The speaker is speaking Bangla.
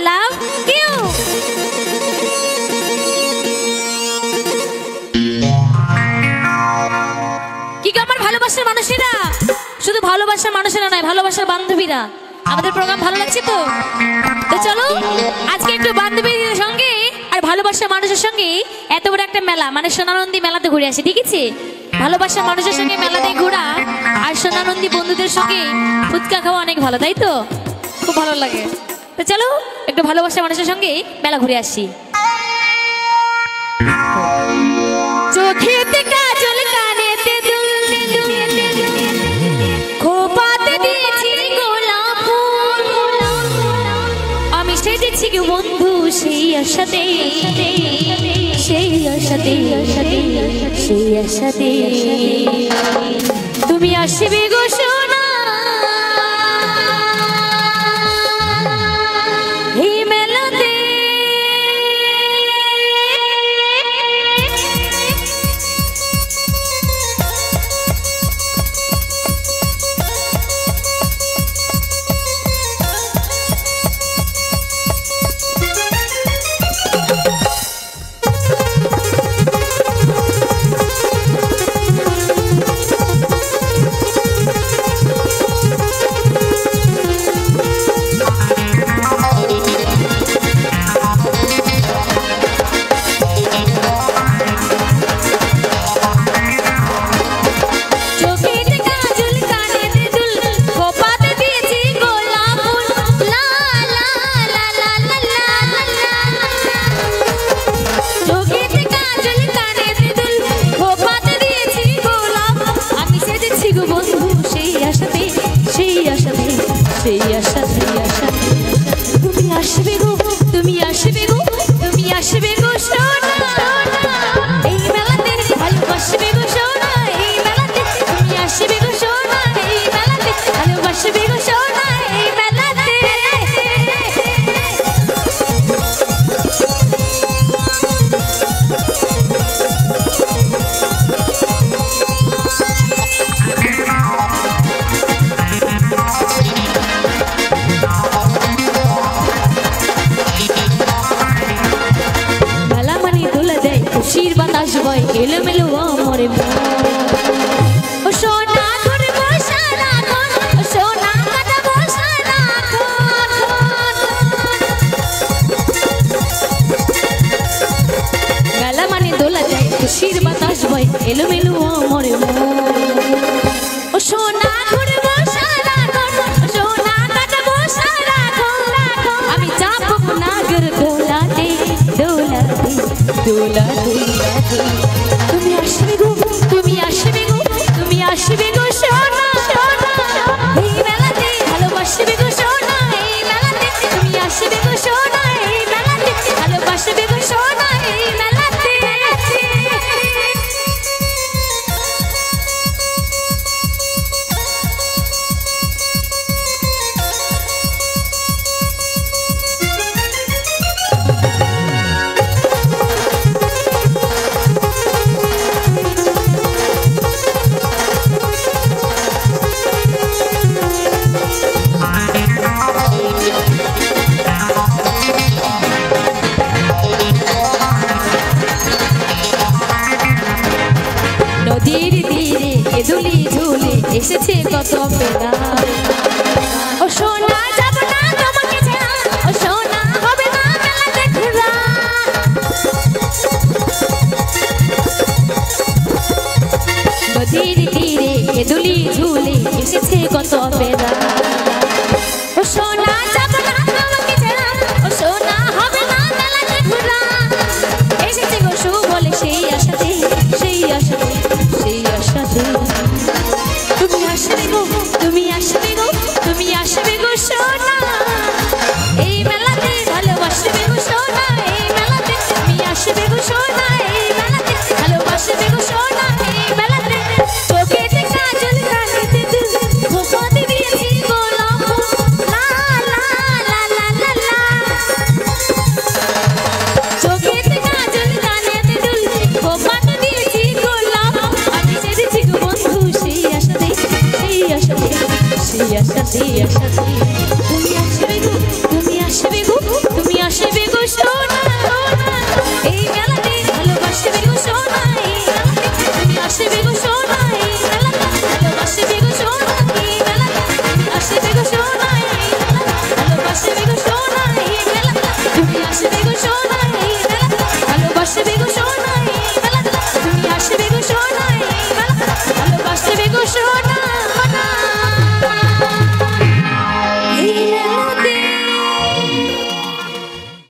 Love you. কি গো আমার ভালোবাসার মানুষেরা, শুধু ভালোবাসার মানুষেরা নয়, ভালোবাসার বান্ধবীরা, আমাদের প্রোগ্রাম ভালো লাগছে তো? তো চলো আজকে একটু বান্ধবীদের সঙ্গে আর ভালোবাসার মানুষের সঙ্গে এত বড় একটা মেলা মানে সোনানন্দী মেলাতে ঘুরে আসি, ঠিক আছে? ভালোবাসার মানুষের সঙ্গে মেলাতে ঘোরা আর সোনানন্দী বন্ধুদের সঙ্গে ফুচকা খাওয়া অনেক ভালো, তাই তো? খুব ভালো লাগে। তো চলো একটু ভালোবাসার মানুষের সঙ্গে মেলা ঘুরে আসি। চোখেতে কাজল কানেতে দুল খোপাতে দিয়েছি গোলাপ ফুল, আমি সেজেছি গো বন্ধু সেই আশাতে, সেই আশাতে, সেই আশাতে তুমি আসবে গো সোনা এই মেলাতে। এসেছে কত পেলা ও সোনা যাব না তোমাকে ছাড়া ও সোনা হবে না মেলাতে ঘোরা নদীর তীরে দুলি ঝুলে এসেছে কত পেলা ও সোনা যাব না তোমাকে ছাড়া ও সোনা হবে না মেলাতে ঘোরা এসেছে গো শু বলে সেই আশাতে সেই আশাতে সেই আশাতে তুমি আসবে গো তুমি আসবে গো তুমি আসবে গো সোনা এই মেলাতে ভালোবাসবে গো সোনা এই মেলাতে তুমি আসবে গো সোনা এই মেলাতে ভালোবাসবে গো সোনা এই মেলাতে তোকে কাজল কানেতে তুই খোপা দিয়েছি গো গো সোনা